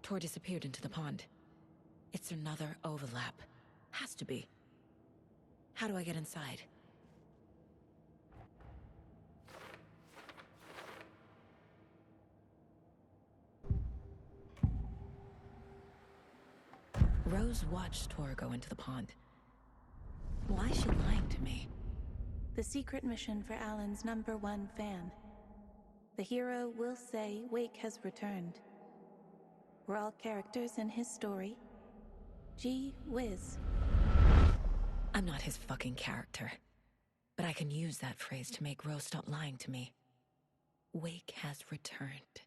Tor disappeared into the pond. It's another overlap. Has to be. How do I get inside? Rose watched Tor go into the pond. Why is she lying to me? The secret mission for Alan's #1 fan. The hero will say Wake has returned. We're all characters in his story. Gee whiz. I'm not his fucking character. But I can use that phrase to make Rose stop lying to me. Wake has returned.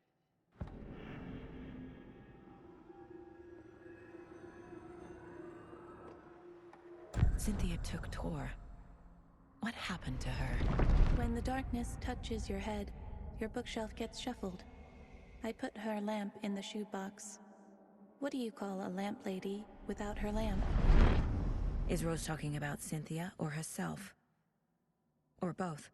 Cynthia took Tor. What happened to her? When the darkness touches your head, your bookshelf gets shuffled. I put her lamp in the shoebox. What do you call a lamp lady without her lamp? Is Rose talking about Cynthia or herself? Or both?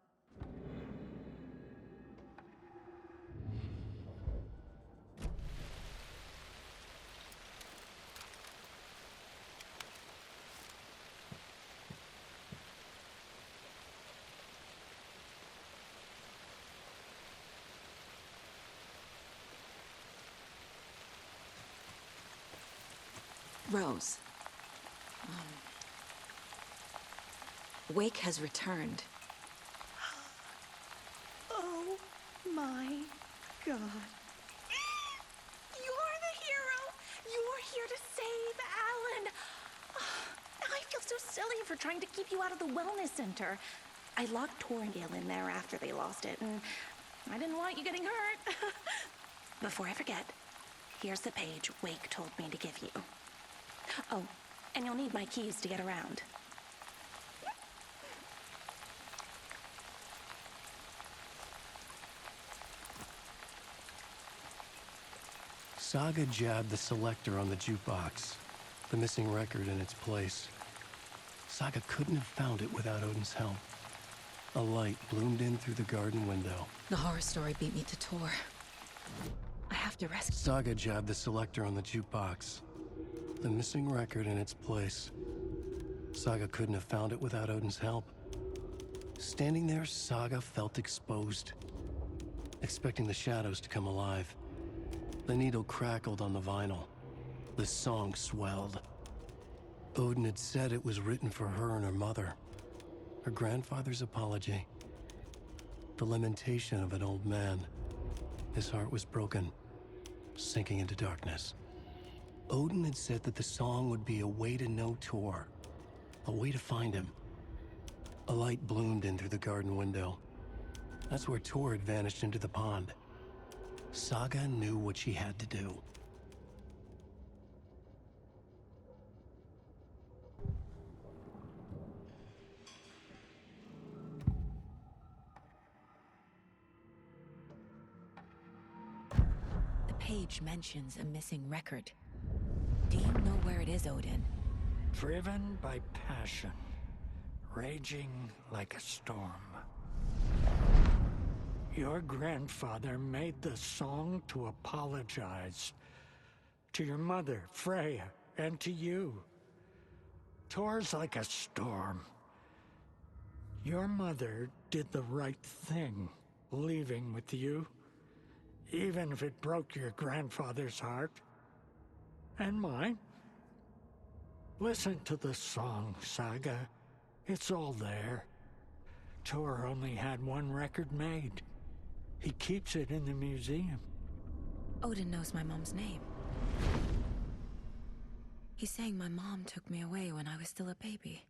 Rose. Wake has returned. Oh my God. You're the hero! You're here to save Alan! I feel so silly for trying to keep you out of the wellness center. I locked Tor and Gale in there after they lost it, and I didn't want you getting hurt. Before I forget, here's the page Wake told me to give you. Oh, and you'll need my keys to get around. Saga jabbed the selector on the jukebox, the missing record in its place. Saga couldn't have found it without Odin's help. A light bloomed in through the garden window. The horror story beat me to Tor. I have to rescue. Saga jabbed the selector on the jukebox, the missing record in its place. Saga couldn't have found it without Odin's help. Standing there, Saga felt exposed, expecting the shadows to come alive. The needle crackled on the vinyl. The song swelled. Odin had said it was written for her and her mother. Her grandfather's apology. The lamentation of an old man. His heart was broken, sinking into darkness. Odin had said that the song would be a way to know Tor, a way to find him. A light bloomed in through the garden window. That's where Tor had vanished into the pond. Saga knew what she had to do. The page mentions a missing record. Do you know where it is, Odin? Driven by passion, raging like a storm. Your grandfather made the song to apologize to your mother, Freya, and to you. Tor's like a storm. Your mother did the right thing, leaving with you, even if it broke your grandfather's heart. And mine. Listen to the song, Saga. It's all there. Tor only had one record made. He keeps it in the museum. Odin knows my mom's name. He's saying my mom took me away when I was still a baby.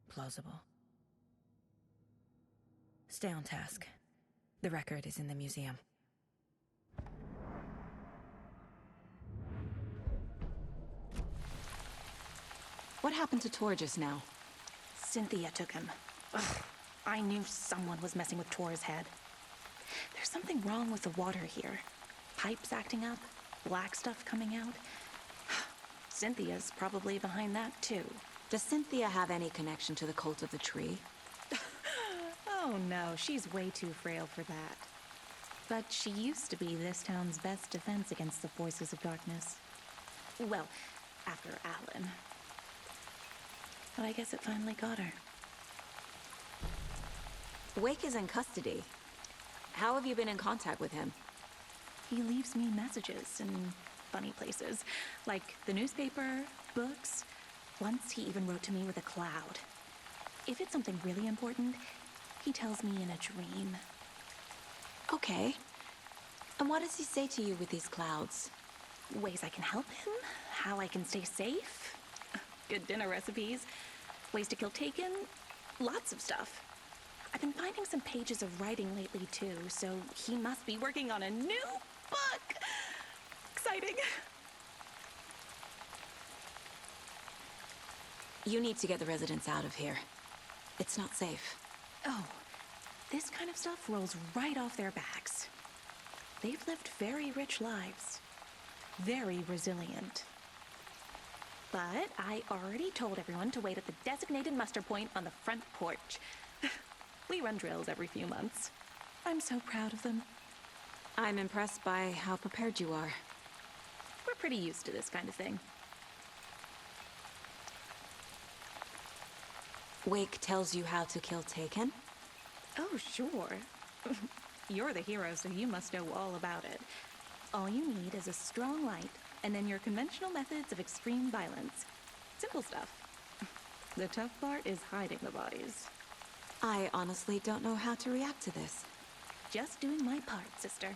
Plausible. Stay on task. The record is in the museum. What happened to Tor just now? Cynthia took him. Ugh, I knew someone was messing with Tor's head. There's something wrong with the water here. Pipes acting up, black stuff coming out. Cynthia's probably behind that too. Does Cynthia have any connection to the cult of the tree? Oh no, she's way too frail for that. But she used to be this town's best defense against the forces of darkness. Well, after Alan. But I guess it finally got her. Wake is in custody. How have you been in contact with him? He leaves me messages in funny places, like the newspaper, books. Once he even wrote to me with a cloud. If it's something really important, he tells me in a dream. Okay. And what does he say to you with these clouds? Ways I can help him, how I can stay safe, good dinner recipes, ways to kill Taken, lots of stuff. I've been finding some pages of writing lately too, so he must be working on a new book. Exciting. You need to get the residents out of here. It's not safe. Oh, this kind of stuff rolls right off their backs. They've lived very rich lives. Very resilient. But I already told everyone to wait at the designated muster point on the front porch. We run drills every few months. I'm so proud of them. I'm impressed by how prepared you are. We're pretty used to this kind of thing. Wake tells you how to kill Taken? Oh, sure. You're the hero, so you must know all about it. All you need is a strong light, and then your conventional methods of extreme violence. Simple stuff. The tough part is hiding the bodies. I honestly don't know how to react to this. Just doing my part, sister.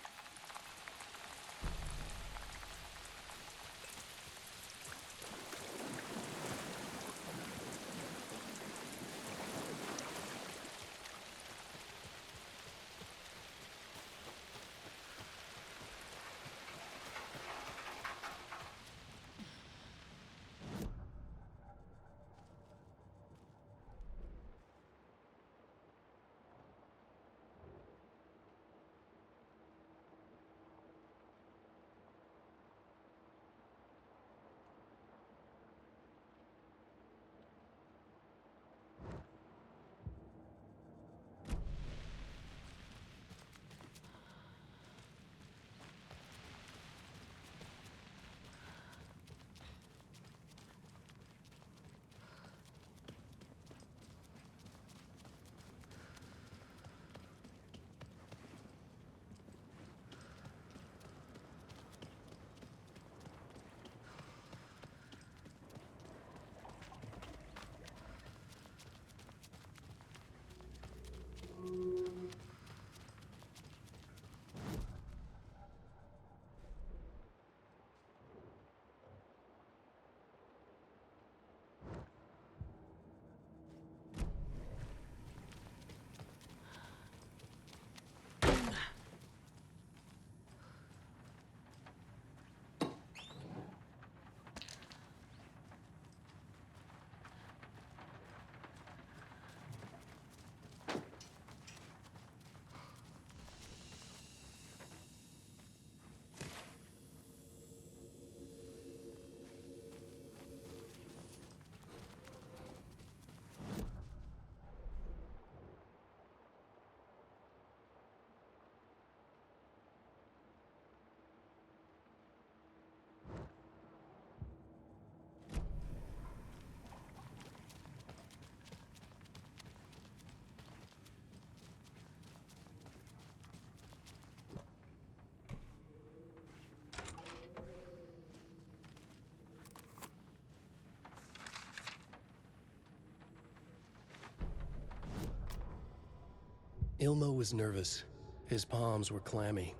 Ilmo was nervous. His palms were clammy.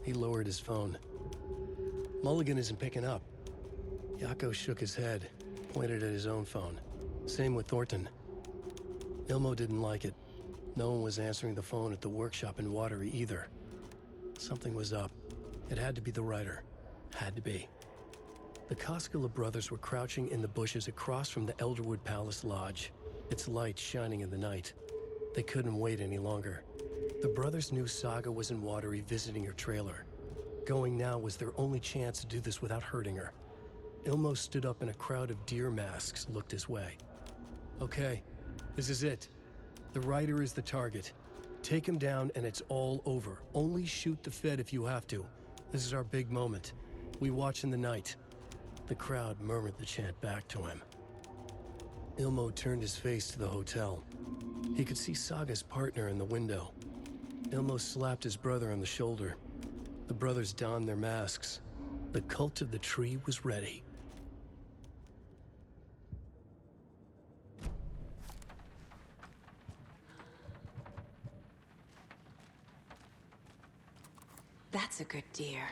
He lowered his phone. Mulligan isn't picking up. Yako shook his head, pointed at his own phone. Same with Thornton. Ilmo didn't like it. No one was answering the phone at the workshop in Watery either. Something was up. It had to be the writer. Had to be. The Koskela brothers were crouching in the bushes across from the Elderwood Palace Lodge, its light shining in the night. They couldn't wait any longer. The brothers knew Saga was in Watery visiting her trailer. Going now was their only chance to do this without hurting her. Ilmo stood up and a crowd of deer masks looked his way. Okay, this is it. The writer is the target. Take him down and it's all over. Only shoot the Fed if you have to. This is our big moment. We watch in the night. The crowd murmured the chant back to him. Ilmo turned his face to the hotel. He could see Saga's partner in the window. Ilmo slapped his brother on the shoulder. The brothers donned their masks. The cult of the tree was ready. That's a good deer.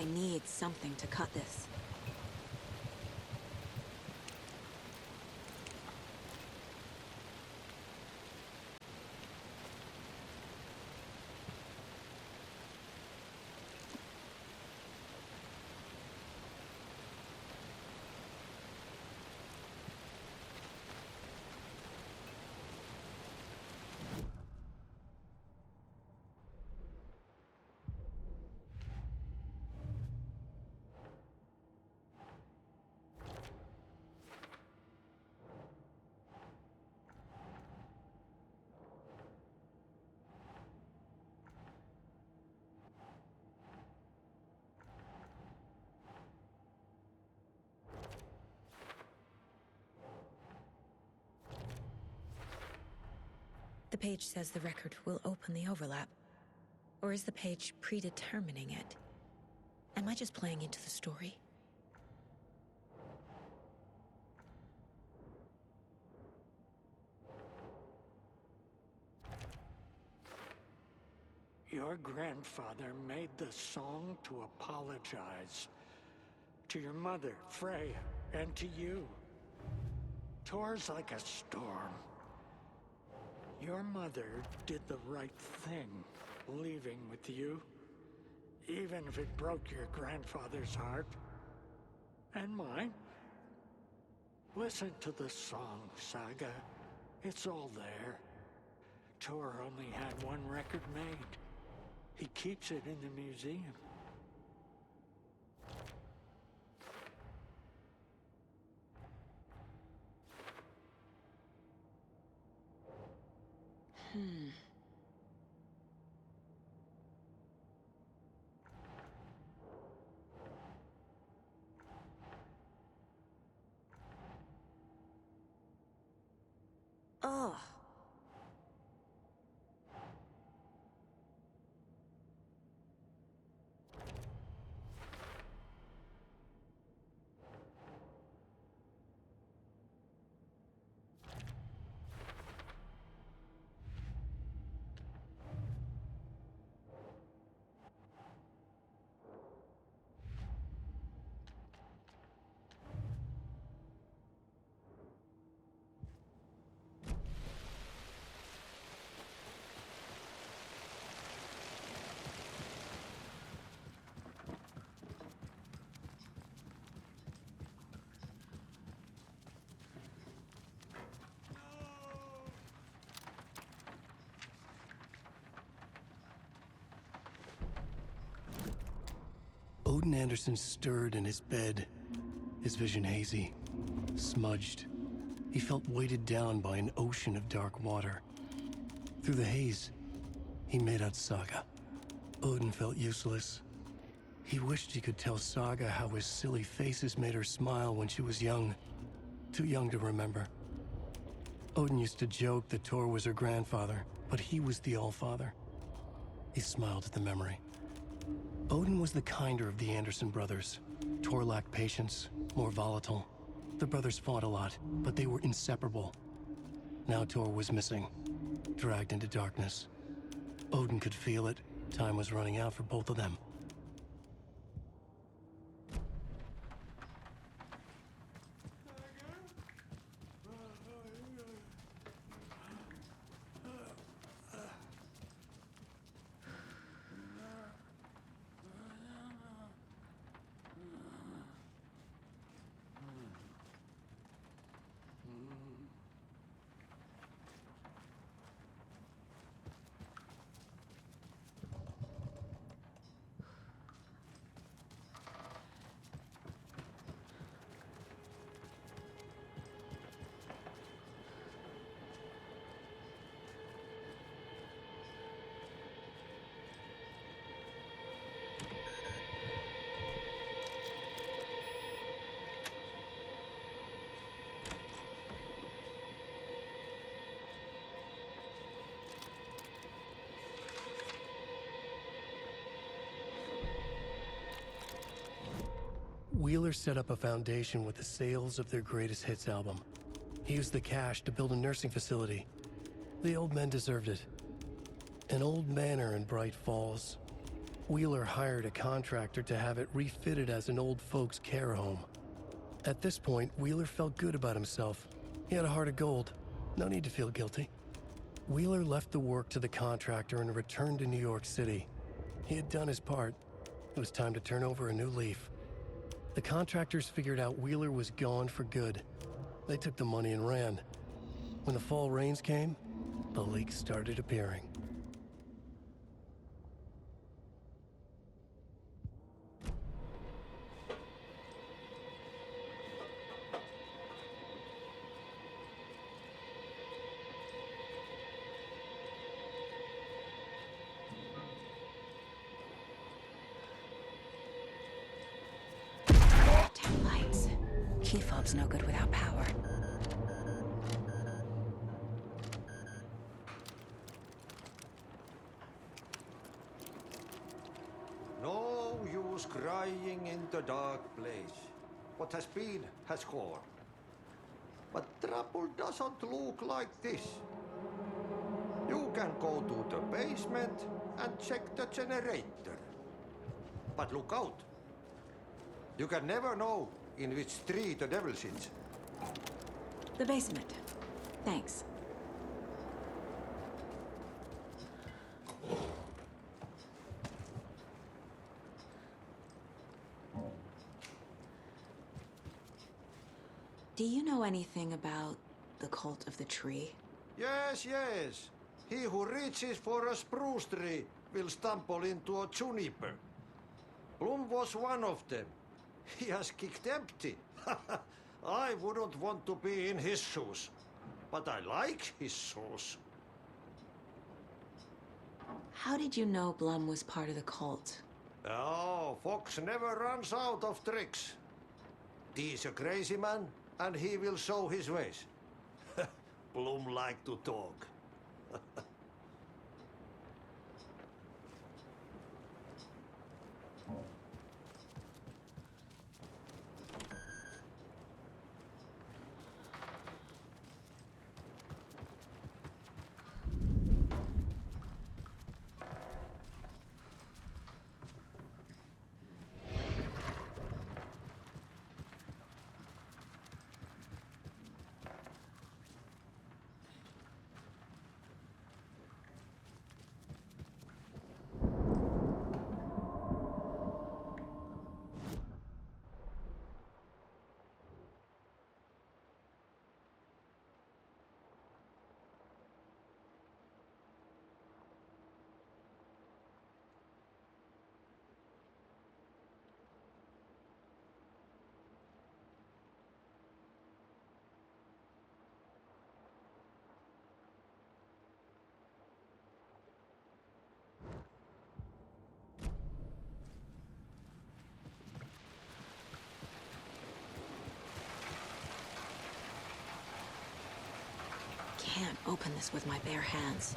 I need something to cut this. The page says the record will open the overlap. Or is the page predetermining it? Am I just playing into the story? Your grandfather made the song to apologize. To your mother, Freya, and to you. Tor's like a storm. Your mother did the right thing, leaving with you. Even if it broke your grandfather's heart. And mine. Listen to the song, Saga. It's all there. Tor only had one record made. He keeps it in the museum. Oh. Odin Anderson stirred in his bed, his vision hazy, smudged. He felt weighted down by an ocean of dark water. Through the haze, he made out Saga. Odin felt useless. He wished he could tell Saga how his silly faces made her smile when she was young. Too young to remember. Odin used to joke that Tor was her grandfather, but he was the Allfather. He smiled at the memory. Odin was the kinder of the Anderson brothers. Tor lacked patience, more volatile. The brothers fought a lot, but they were inseparable. Now Tor was missing, dragged into darkness. Odin could feel it. Time was running out for both of them. Wheeler set up a foundation with the sales of their greatest hits album. He used the cash to build a nursing facility. The old men deserved it. An old manor in Bright Falls. Wheeler hired a contractor to have it refitted as an old folks' care home. At this point, Wheeler felt good about himself. He had a heart of gold. No need to feel guilty. Wheeler left the work to the contractor and returned to New York City. He had done his part. It was time to turn over a new leaf. The contractors figured out Wheeler was gone for good. They took the money and ran. When the fall rains came, the leaks started appearing. Damn lights. Key fob's no good without power. No use crying in the dark place. What has been has gone. But trouble doesn't look like this. You can go to the basement and check the generator. But look out. You can never know in which tree the devil sits. The basement. Thanks. Do you know anything about the cult of the tree? Yes, yes. He who reaches for a spruce tree will stumble into a juniper. Bloom was one of them. He has kicked empty. I wouldn't want to be in his shoes. But I like his shoes. How did you know Blum was part of the cult? Oh, Fox never runs out of tricks. He's a crazy man, and he will show his ways. Bloom like to talk. Can't open this with my bare hands.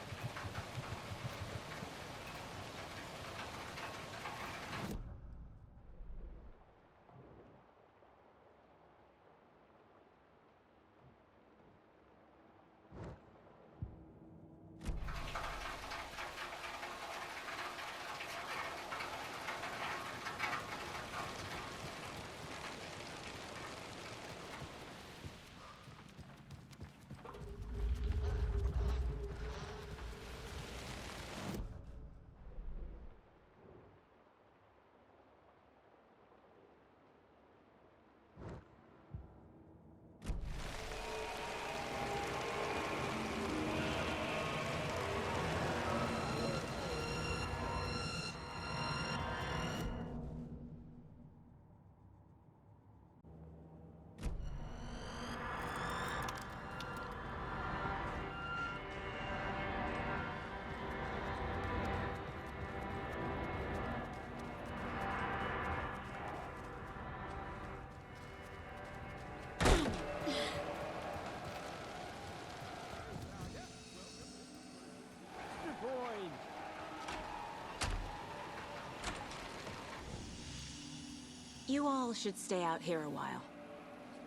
You all should stay out here a while.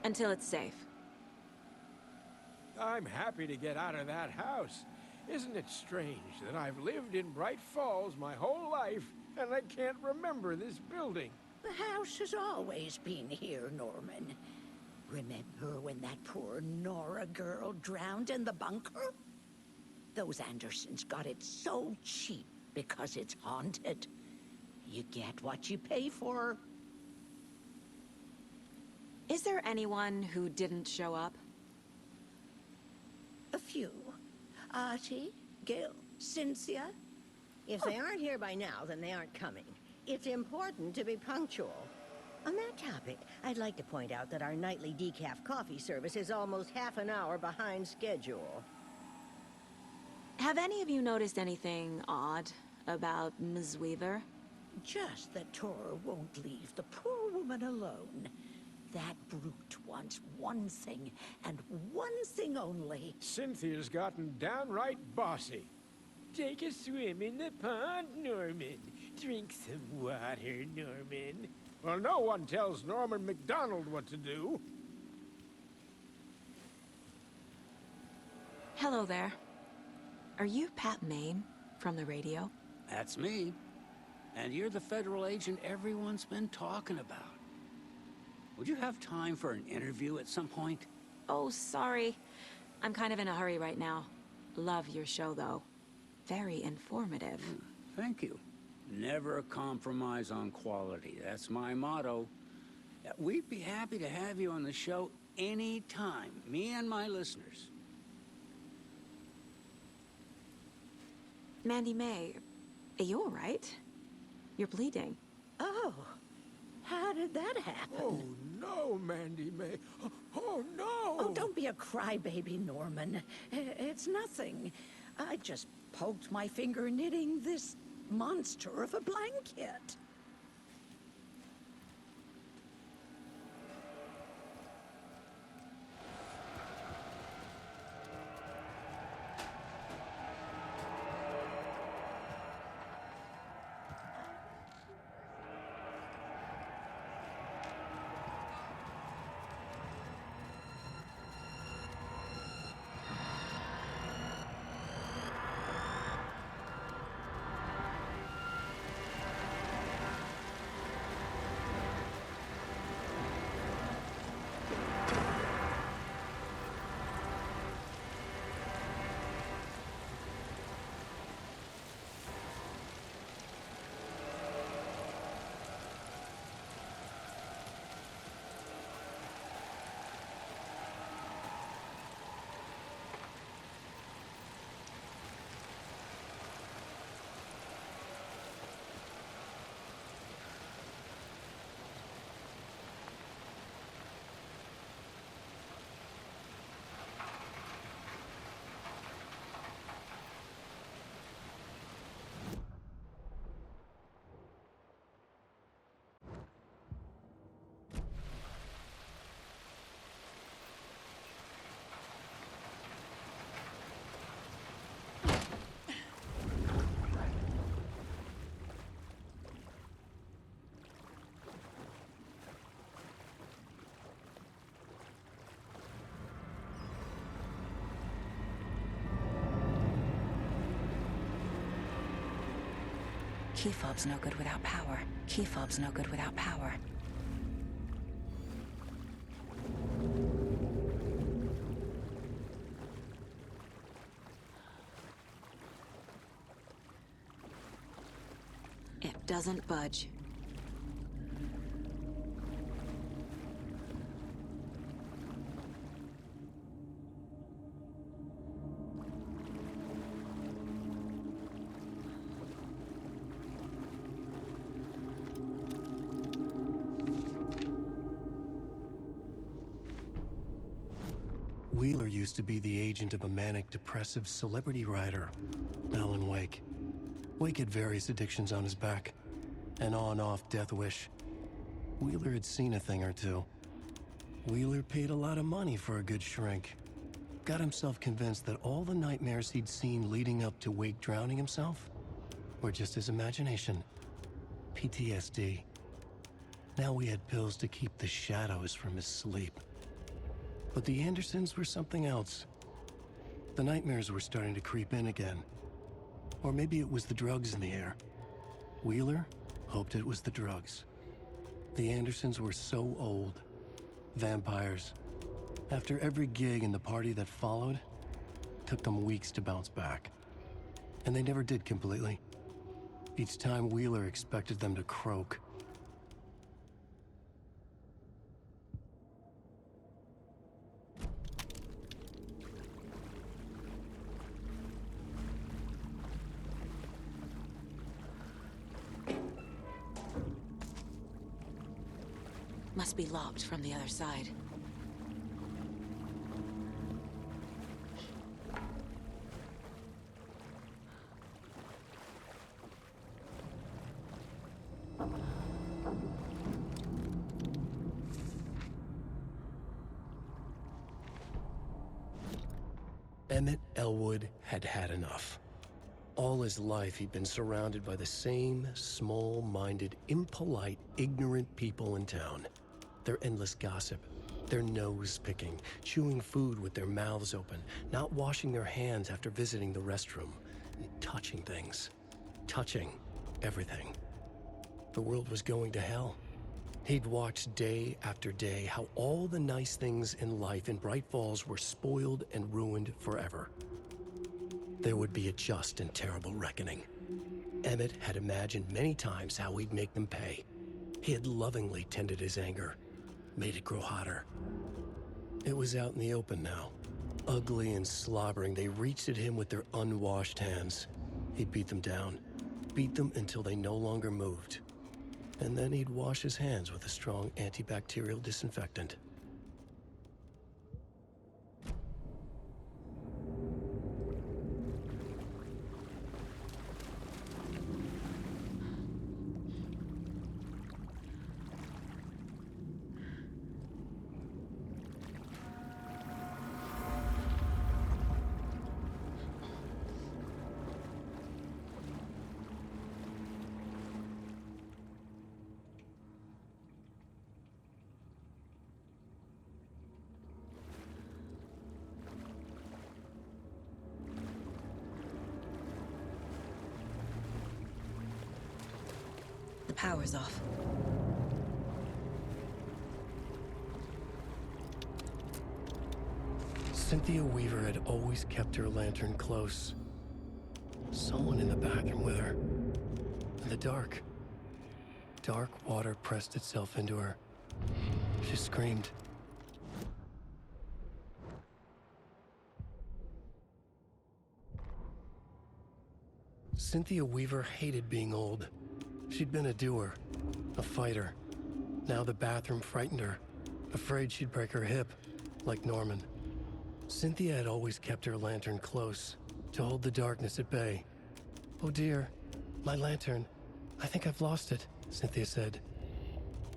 Until it's safe. I'm happy to get out of that house. Isn't it strange that I've lived in Bright Falls my whole life, and I can't remember this building? The house has always been here, Norman. Remember when that poor Nora girl drowned in the bunker? Those Andersons got it so cheap because it's haunted. You get what you pay for. Is there anyone who didn't show up? A few. Artie, Gil, Cynthia. If they aren't here by now, then they aren't coming. It's important to be punctual. On that topic, I'd like to point out that our nightly decaf coffee service is almost half an hour behind schedule. Have any of you noticed anything odd about Ms. Weaver? Just that Tora won't leave the poor woman alone. That brute wants one thing, and one thing only. Cynthia's gotten downright bossy. Take a swim in the pond, Norman. Drink some water, Norman. Well, no one tells Norman MacDonald what to do. Hello there. Are you Pat Maine from the radio? That's me. And you're the federal agent everyone's been talking about. Would you have time for an interview at some point? Oh, sorry. I'm kind of in a hurry right now. Love your show, though. Very informative. Thank you. Never compromise on quality. That's my motto. We'd be happy to have you on the show anytime, me and my listeners. Mandy May, are you all right? You're bleeding. Oh, how did that happen? Oh, no, Mandy May. Oh, no! Oh, don't be a crybaby, Norman. It's nothing. I just poked my finger knitting this monster of a blanket. Key fob's no good without power. Key fob's no good without power. It doesn't budge. Wheeler used to be the agent of a manic-depressive celebrity writer, Alan Wake. Wake had various addictions on his back, an on-off death wish. Wheeler had seen a thing or two. Wheeler paid a lot of money for a good shrink. Got himself convinced that all the nightmares he'd seen leading up to Wake drowning himself were just his imagination. PTSD. Now we had pills to keep the shadows from his sleep. But the Andersons were something else. The nightmares were starting to creep in again. Or maybe it was the drugs in the air. Wheeler hoped it was the drugs. The Andersons were so old. Vampires. After every gig and the party that followed, took them weeks to bounce back. And they never did completely. Each time Wheeler expected them to croak. Must be locked from the other side. Emmett Elwood had had enough. All his life, he'd been surrounded by the same small-minded, impolite, ignorant people in town. Their endless gossip, their nose-picking, chewing food with their mouths open, not washing their hands after visiting the restroom, and touching things. Touching everything. The world was going to hell. He'd watched day after day how all the nice things in life in Bright Falls were spoiled and ruined forever. There would be a just and terrible reckoning. Emmett had imagined many times how he'd make them pay. He had lovingly tended his anger, made it grow hotter. It was out in the open now. Ugly and slobbering, they reached at him with their unwashed hands. He'd beat them down, beat them until they no longer moved. And then he'd wash his hands with a strong antibacterial disinfectant. The power's off. Cynthia Weaver had always kept her lantern close. Someone in the bathroom with her. In the dark. Dark water pressed itself into her. She screamed. Cynthia Weaver hated being old. She'd been a doer, a fighter. Now the bathroom frightened her, afraid she'd break her hip, like Norman. Cynthia had always kept her lantern close, to hold the darkness at bay. "Oh dear, my lantern. I think I've lost it," Cynthia said.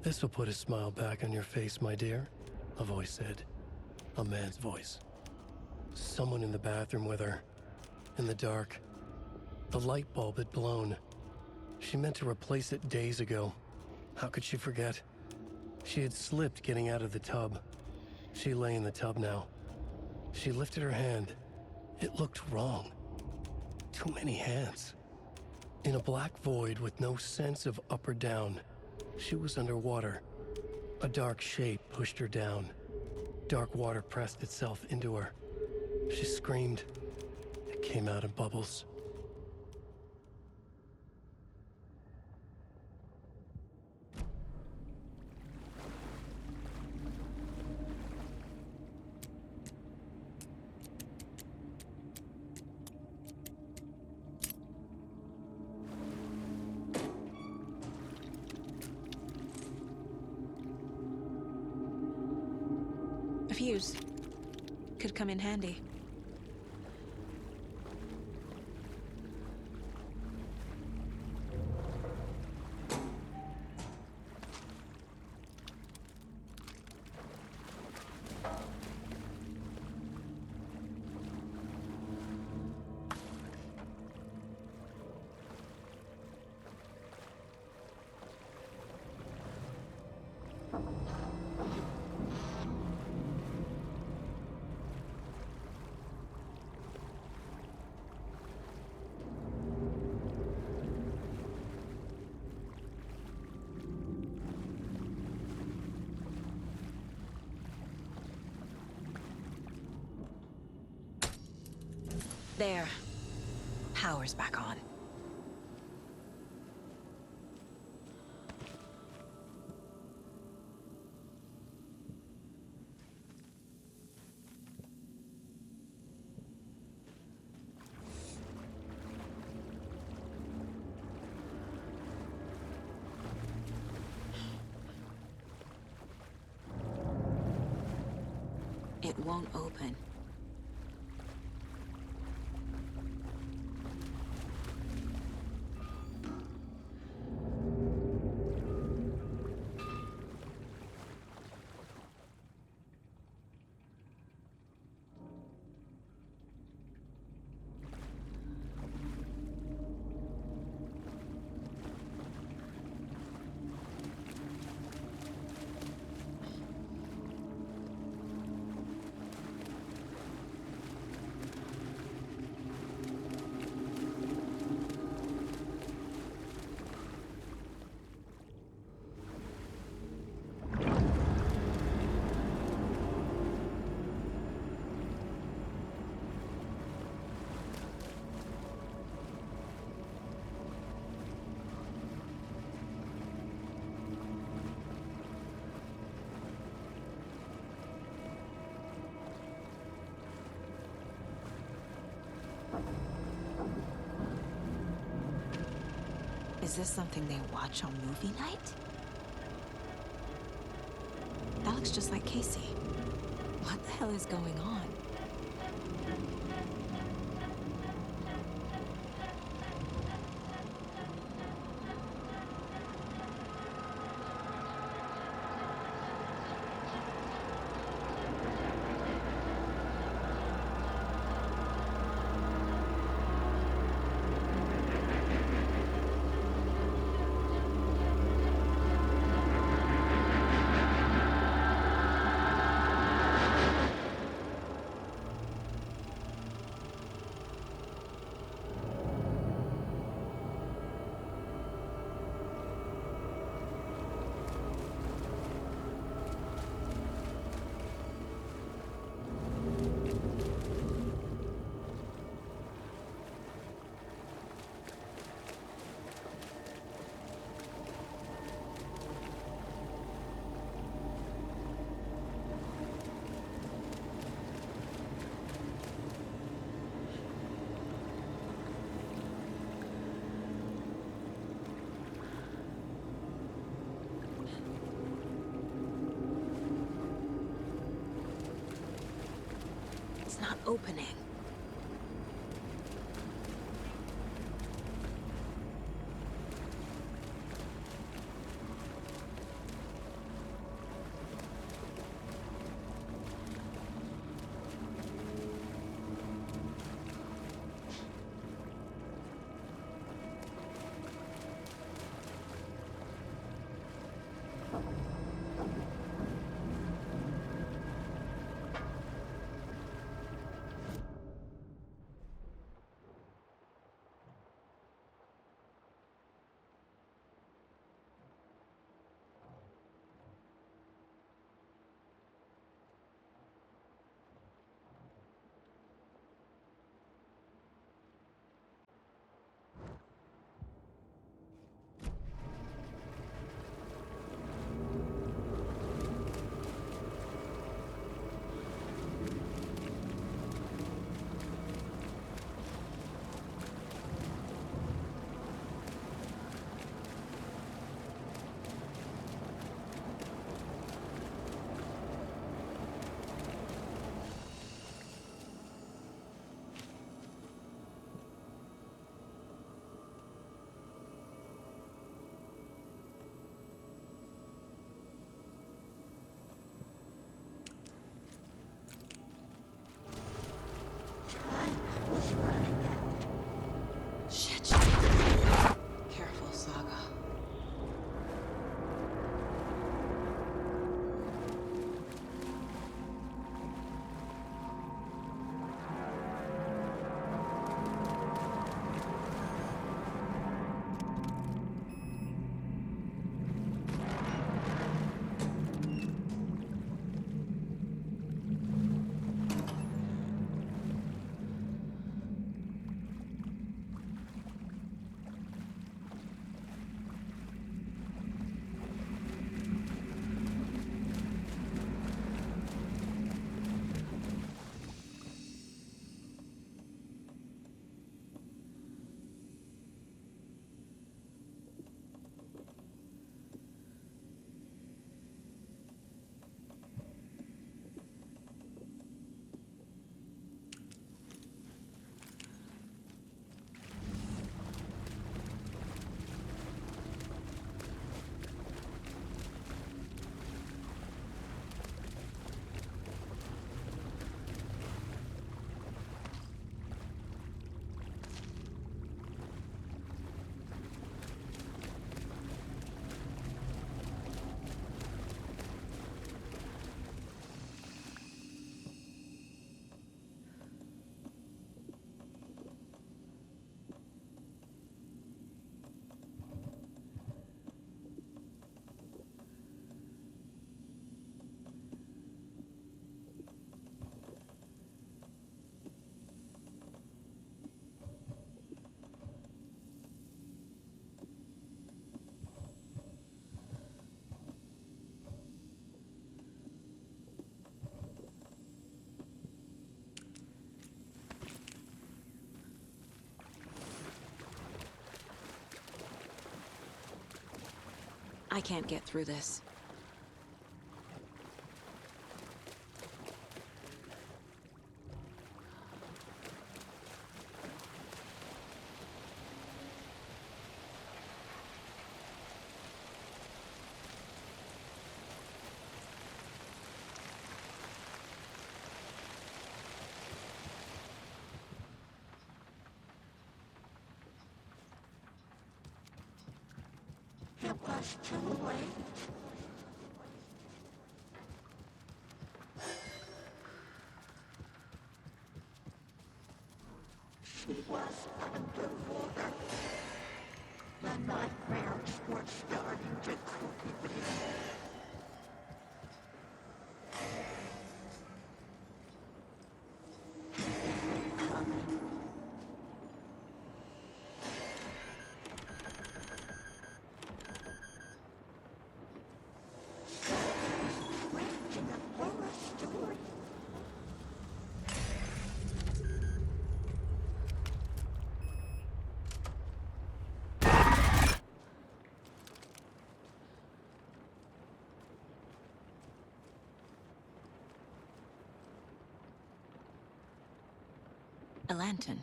"This will put a smile back on your face, my dear," a voice said. A man's voice. Someone in the bathroom with her. In the dark. The light bulb had blown. She meant to replace it days ago. How could she forget? She had slipped getting out of the tub. She lay in the tub now. She lifted her hand. It looked wrong. Too many hands. In a black void with no sense of up or down, she was underwater. A dark shape pushed her down. Dark water pressed itself into her. She screamed. It came out in bubbles. A fuse. Could come in handy. There. Power's back on. It won't open. Is this something they watch on movie night? That looks just like Casey. What the hell is going on? It's not opening. I can't get through this. It was too late. She was underwater. The nightmares were starting to creep in. A lantern.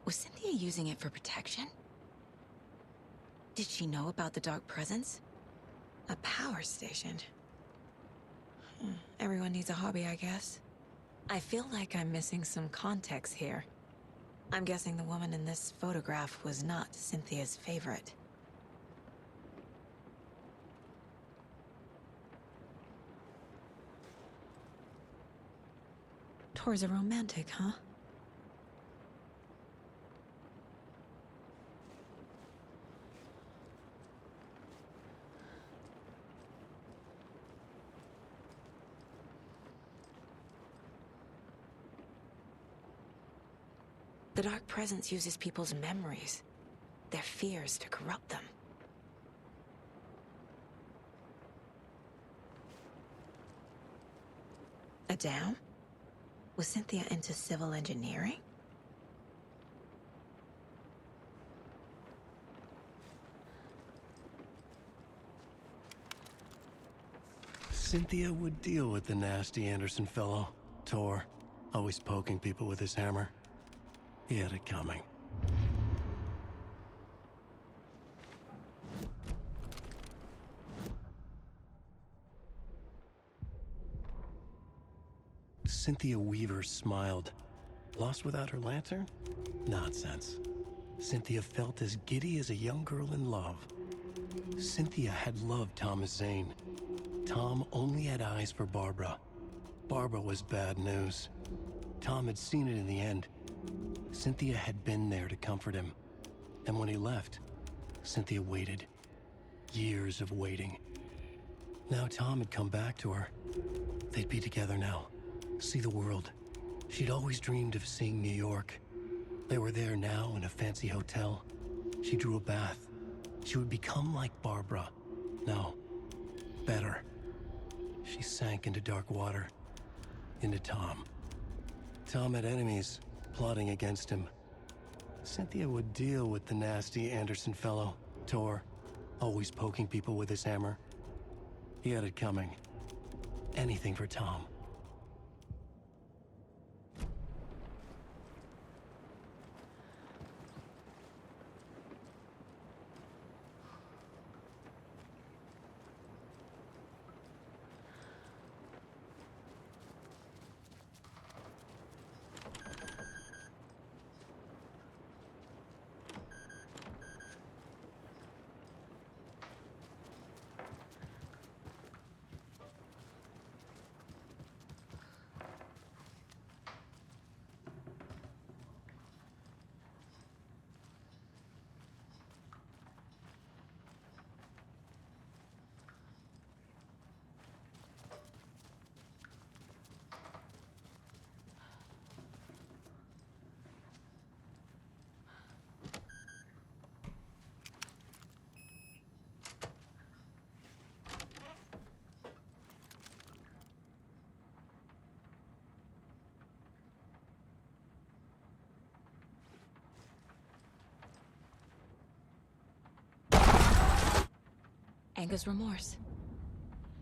Was Cynthia using it for protection? Did she know about the Dark Presence? A power station. Everyone needs a hobby, I guess. I feel like I'm missing some context here. I'm guessing the woman in this photograph was not Cynthia's favorite. Tor's a romantic, huh? The Dark Presence uses people's memories, their fears to corrupt them. A dam? Was Cynthia into civil engineering? Cynthia would deal with the nasty Anderson fellow, Tor, always poking people with his hammer. He had it coming. Cynthia Weaver smiled. Lost without her lantern? Nonsense. Cynthia felt as giddy as a young girl in love. Cynthia had loved Thomas Zane. Tom only had eyes for Barbara. Barbara was bad news. Tom had seen it in the end. Cynthia had been there to comfort him. And when he left, Cynthia waited. Years of waiting. Now Tom had come back to her. They'd be together now. See the world. She'd always dreamed of seeing New York. They were there now in a fancy hotel. She drew a bath. She would become like Barbara. No, better. She sank into dark water. Into Tom. Tom had enemies plotting against him. Cynthia would deal with the nasty Anderson fellow, Tor, always poking people with his hammer. He had it coming. Anything for Tom. Anger's remorse.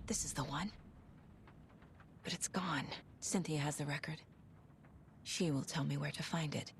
This is the one. But it's gone. Cynthia has the record. She will tell me where to find it.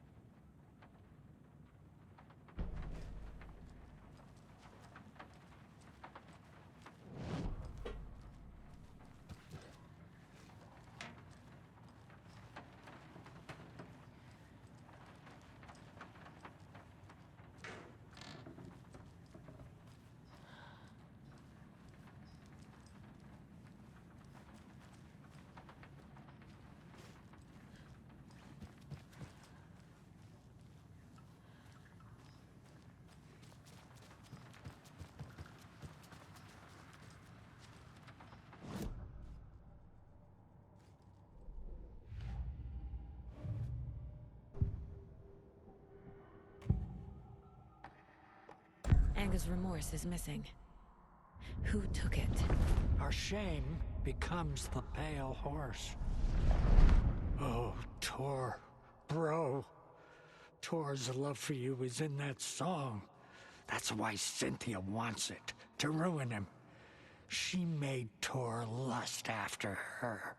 Anger's remorse is missing. Who took it? Our shame becomes the pale horse. Oh, Tor. Bro. Tor's love for you is in that song. That's why Cynthia wants it, to ruin him. She made Tor lust after her.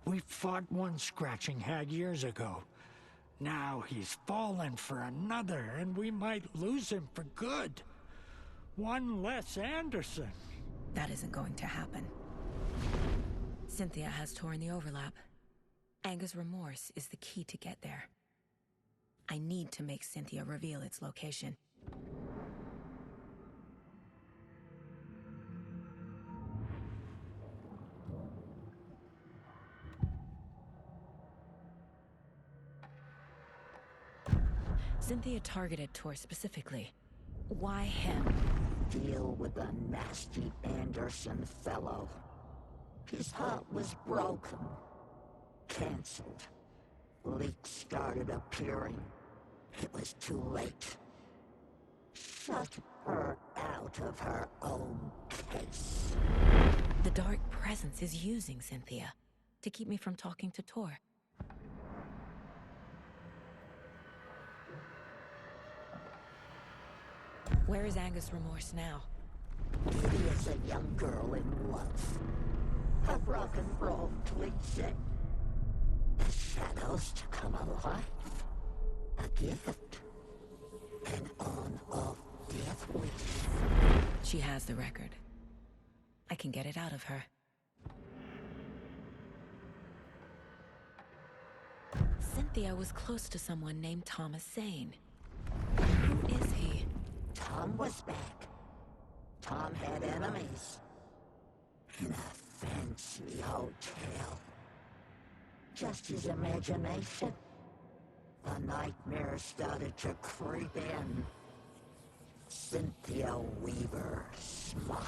We fought one scratching hag years ago. Now he's fallen for another, and we might lose him for good. One less Anderson. That isn't going to happen. Cynthia has Tor in the overlap. Anger's remorse is the key to get there. I need to make Cynthia reveal its location. Cynthia targeted Tor specifically. Why him? Deal with the nasty Anderson fellow. His heart was broken. Cancelled. Leaks started appearing. It was too late. Shut her out of her own case. The Dark Presence is using Cynthia to keep me from talking to Tor. Where is Anger's remorse now? Kitty is a young girl in love. A rock and roll cliche. The shadows to come alive. A gift. An on-off death wish. She has the record. I can get it out of her. Cynthia was close to someone named Thomas Zane. Who is he? Tom was back. Tom had enemies. In a fancy hotel. Just his imagination. The nightmare started to creep in. Cynthia Weaver smiled.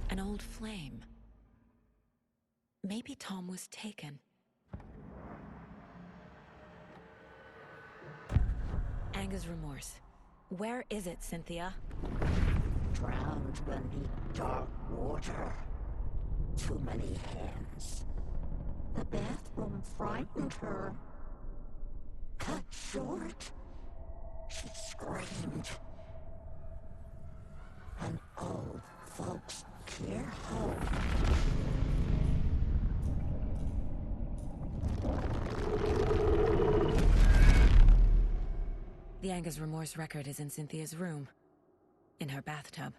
An old flame. Maybe Tom was taken. Anger's remorse. Where is it, Cynthia? Drowned beneath dark water. Too many hands. The bathroom frightened her. Cut short. She screamed. An old folks care home. The Anger's remorse record is in Cynthia's room. In her bathtub.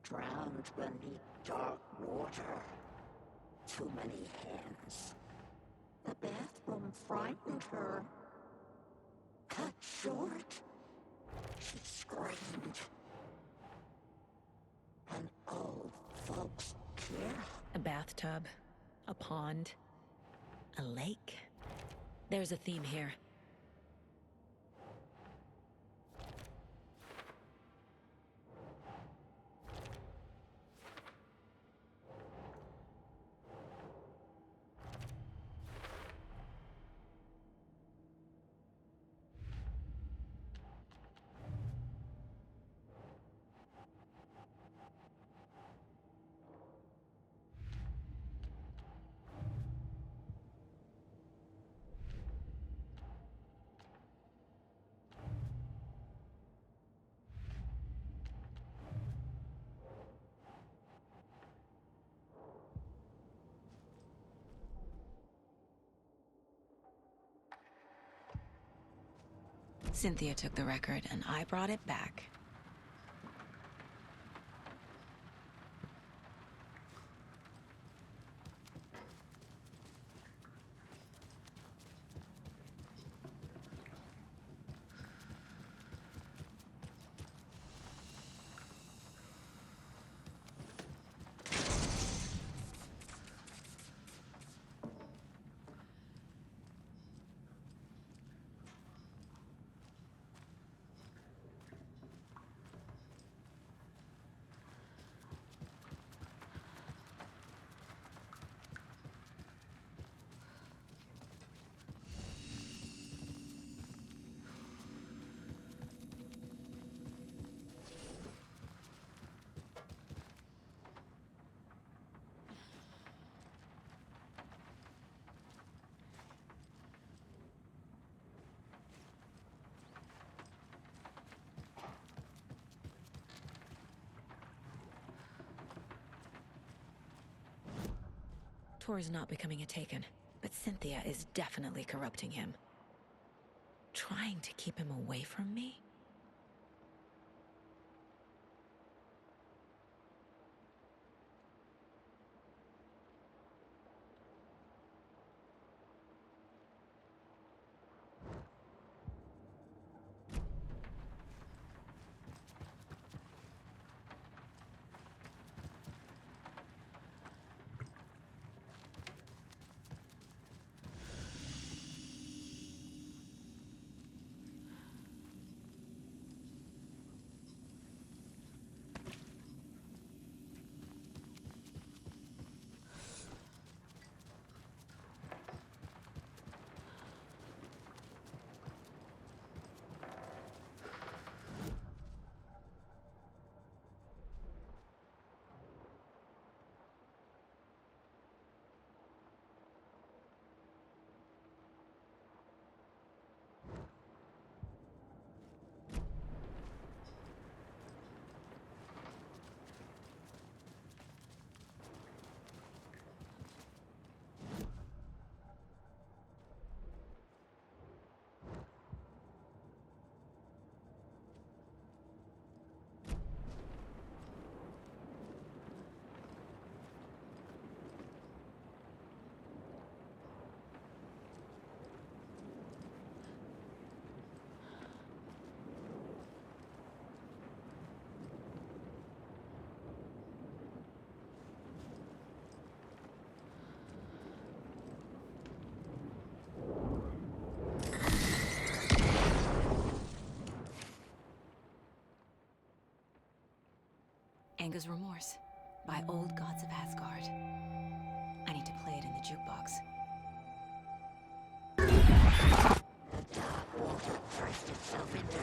Drowned beneath dark water. Too many hands. The bathroom frightened her. Cut short. She screamed. An old folks care. A bathtub. A pond. A lake. There's a theme here. Cynthia took the record, and I brought it back. Tor's not becoming a Taken, but Cynthia is definitely corrupting him. Trying to keep him away from me? Anger's Remorse by Old Gods of Asgard. I need to play it in the jukebox. The dark water pressed itself into